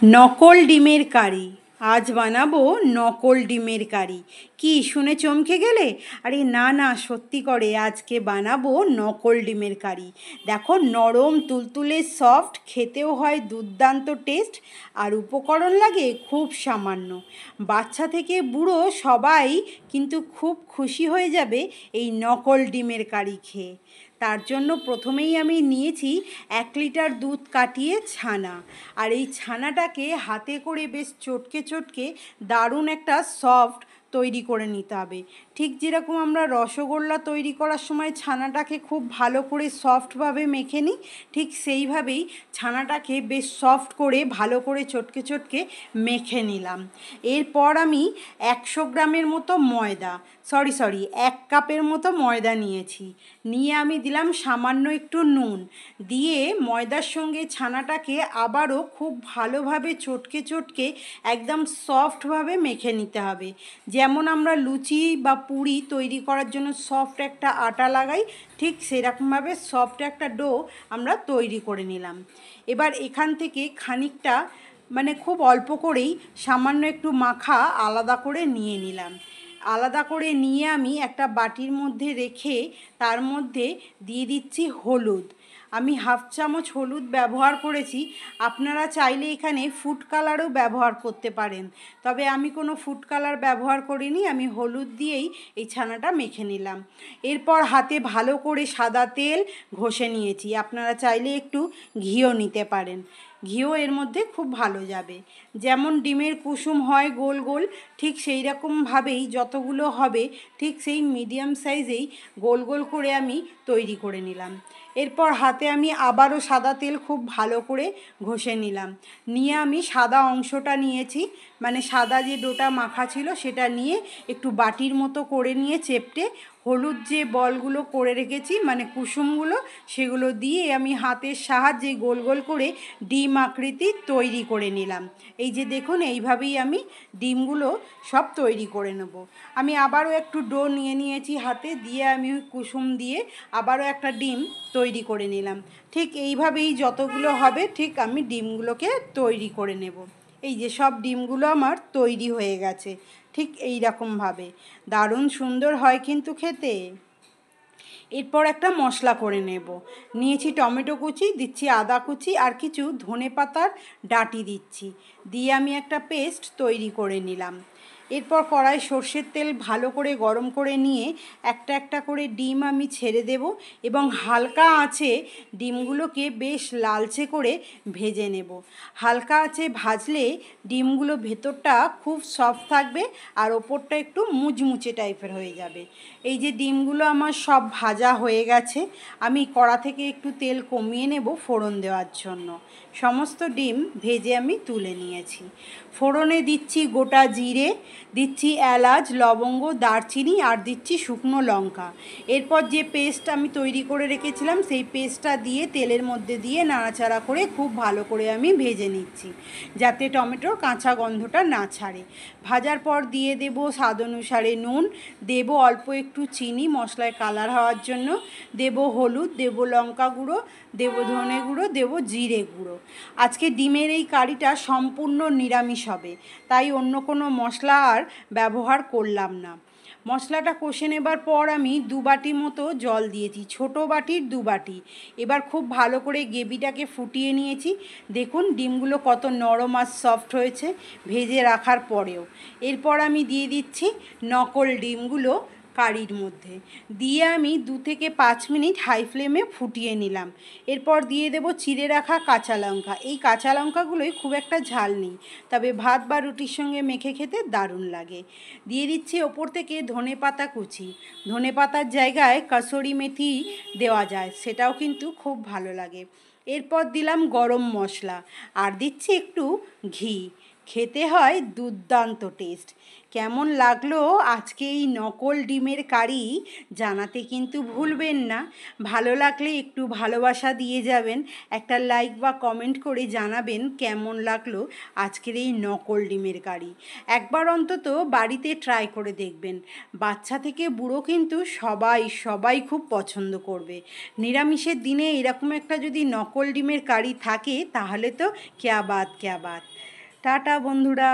নকল ডিমের কারি। আজ বানাবো নকল ডিমের কারি। কি শুনে চমকে গেলে? আরে না না, সত্যি করে আজকে বানাবো নকল ডিমের কারি। দেখো, নরম তুলতুলে সফট, খেতেও হয় দুর্দান্ত টেস্ট। আর উপকরণ লাগে খুব সামান্য। বাচ্চা থেকে বুড়ো সবাই কিন্তু খুব খুশি হয়ে যাবে এই নকল ডিমের কারি খেয়ে। তার জন্য প্রথমেই আমি নিয়েছি 1 লিটার দুধ কাটিয়ে ছানা। আর এই ছানাটাকে হাতে করে বেশ চটকে চটকে দারুণ একটা সফট তৈরি করে নিতে হবে। ঠিক যেরকম আমরা রসগোল্লা তৈরি করার সময় ছানাটাকে খুব ভালো করে সফটভাবে মেখে নিই, ঠিক সেইভাবেই ছানাটাকে বেশ সফট করে ভালো করে চটকে চটকে মেখে নিলাম। এরপর আমি 100 গ্রামের মতো ময়দা, সরি 1 কাপের মতো ময়দা নিয়েছি। নিয়ে আমি দিলাম সামান্য একটু নুন। দিয়ে ময়দার সঙ্গে ছানাটাকে আবারও খুব ভালোভাবে চটকে চটকে একদম সফটভাবে মেখে নিতে হবে। যেমন আমরা লুচি বা পুরি তৈরি করার জন্য সফট একটা আটা লাগাই, ঠিক সেরকমভাবে সফট একটা ডো আমরা তৈরি করে নিলাম। এবার এখান থেকে খানিকটা, মানে খুব অল্প করেই সামান্য একটু মাখা আলাদা করে নিয়ে নিলাম। আলাদা করে নিয়ে আমি একটা বাটির মধ্যে রেখে তার মধ্যে দিয়ে দিচ্ছি হলুদ। আমি 1/2 চামচ হলুদ ব্যবহার করেছি। আপনারা চাইলে এখানে ফুড কালারও ব্যবহার করতে পারেন, তবে আমি কোনো ফুড কালার ব্যবহার করিনি। আমি হলুদ দিয়েই এই ছানাটা মেখে নিলাম। এরপর হাতে ভালো করে সাদা তেল ঘষে নিয়েছি। আপনারা চাইলে একটু ঘিও নিতে পারেন, ঘিও এর মধ্যে খুব ভালো যাবে। যেমন ডিমের কুসুম হয় গোল গোল, ঠিক সেই রকমভাবেই যতগুলো হবে ঠিক সেই মিডিয়াম সাইজেই গোল গোল করে আমি তৈরি করে নিলাম। এরপর হাতে আমি আবারও সাদা তেল খুব ভালো করে ঘষে নিলাম। নিয়ে আমি সাদা অংশটা নিয়েছি, মানে সাদা যে ডোটা মাখা ছিল সেটা নিয়ে একটু বাটির মতো করে নিয়ে চেপটে হলুদ যে বলগুলো করে রেখেছি, মানে কুসুমগুলো, সেগুলো দিয়ে আমি হাতের সাহায্যে গোল গোল করে ডিম আকৃতি তৈরি করে নিলাম। এই যে দেখুন, এইভাবেই আমি ডিমগুলো সব তৈরি করে নেব। আমি আবারও একটু ডো নিয়ে নিয়েছি হাতে, দিয়ে আমি কুসুম দিয়ে আবারও একটা ডিম তৈরি করে নিলাম। ঠিক এইভাবেই যতগুলো হবে ঠিক আমি ডিমগুলোকে তৈরি করে নেব। এই যে সব ডিমগুলো আমার তৈরি হয়ে গেছে ঠিক এই রকমভাবে। দারুণ সুন্দর হয় কিন্তু খেতে। এরপর একটা মশলা করে নেব। নিয়েছি টমেটো কুচি, দিচ্ছি আদা কুচি, আর কিছু ধনেপাতার ডাঁটি দিচ্ছি। দিয়ে আমি একটা পেস্ট তৈরি করে নিলাম। এরপর কড়াই সর্ষের তেল ভালো করে গরম করে নিয়ে একটা একটা করে ডিম আমি ছেড়ে দেব এবং হালকা আঁচে ডিমগুলোকে বেশ লালচে করে ভেজে নেব। হালকা আঁচে ভাজলে ডিমগুলো ভেতরটা খুব সফট থাকবে আর ওপরটা একটু মুচমুচে টাইপের হয়ে যাবে। এই যে ডিমগুলো আমার সব ভাজা হয়ে গেছে, আমি কড়া থেকে একটু তেল কমিয়ে নেব ফোড়ন দেওয়ার জন্য। সমস্ত ডিম ভেজে আমি তুলে নিয়েছি। ফোড়নে দিচ্ছি গোটা জিরে, দিচ্ছি এলাচ, লবঙ্গ, দারচিনি, আর দিচ্ছি শুকনো লঙ্কা। এরপর যে পেস্ট আমি তৈরি করে রেখেছিলাম সেই পেস্টটা দিয়ে তেলের মধ্যে দিয়ে নাড়াচাড়া করে খুব ভালো করে আমি ভেজে নিচ্ছি, যাতে টমেটোর কাঁচা গন্ধটা না ছাড়ে। ভাজার পর দিয়ে দেব স্বাদ অনুসারে নুন, দেব অল্প একটু চিনি মশলায় কালার হওয়ার জন্য, দেব হলুদ, দেব লঙ্কা গুঁড়ো, দেব ধনে গুঁড়ো, দেব জিরে গুঁড়ো। আজকে ডিমের এই কারিটা সম্পূর্ণ নিরামিষ হবে, তাই অন্য কোনো মশলা আর ব্যবহার করলাম না। মশলাটা কষে নেবার পর আমি 2 বাটি মতো জল দিয়েছি, ছোটো বাটির 2 বাটি। এবার খুব ভালো করে গ্রেভিটাকে ফুটিয়ে নিয়েছি। দেখুন ডিমগুলো কত নরম আর সফট হয়েছে ভেজে রাখার পরেও। এরপর আমি দিয়ে দিচ্ছি নকল ডিমগুলো কারির মধ্যে। দিয়ে আমি 2 থেকে 5 মিনিট হাই ফ্লেমে ফুটিয়ে নিলাম। এরপর দিয়ে দেব চিড়ে রাখা কাঁচা লঙ্কা। এই কাঁচা লঙ্কাগুলোই খুব একটা ঝাল নেই, তবে ভাত বা রুটির সঙ্গে মেখে খেতে দারুণ লাগে। দিয়ে দিচ্ছি ওপর থেকে ধনেপাতা কুচি। ধনেপাতার জায়গায় কসুরি মেথি দেওয়া যায়, সেটাও কিন্তু খুব ভালো লাগে। এরপর দিলাম গরম মশলা আর দিচ্ছি একটু ঘি। খেতে হয় দুর্দান্ত টেস্ট। কেমন লাগলো আজকে এই নকল ডিমের কারি জানাতে কিন্তু ভুলবেন না। ভালো লাগলে একটু ভালোবাসা দিয়ে যাবেন, একটা লাইক বা কমেন্ট করে জানাবেন কেমন লাগলো আজকের এই নকল ডিমের কারি। একবার অন্তত বাড়িতে ট্রাই করে দেখবেন। বাচ্চা থেকে বুড়ো কিন্তু সবাই খুব পছন্দ করবে। নিরামিষের দিনে এরকম একটা যদি নকল ডিমের কারি থাকে তাহলে তো ক্যা বাত। টাটা বন্ধুরা।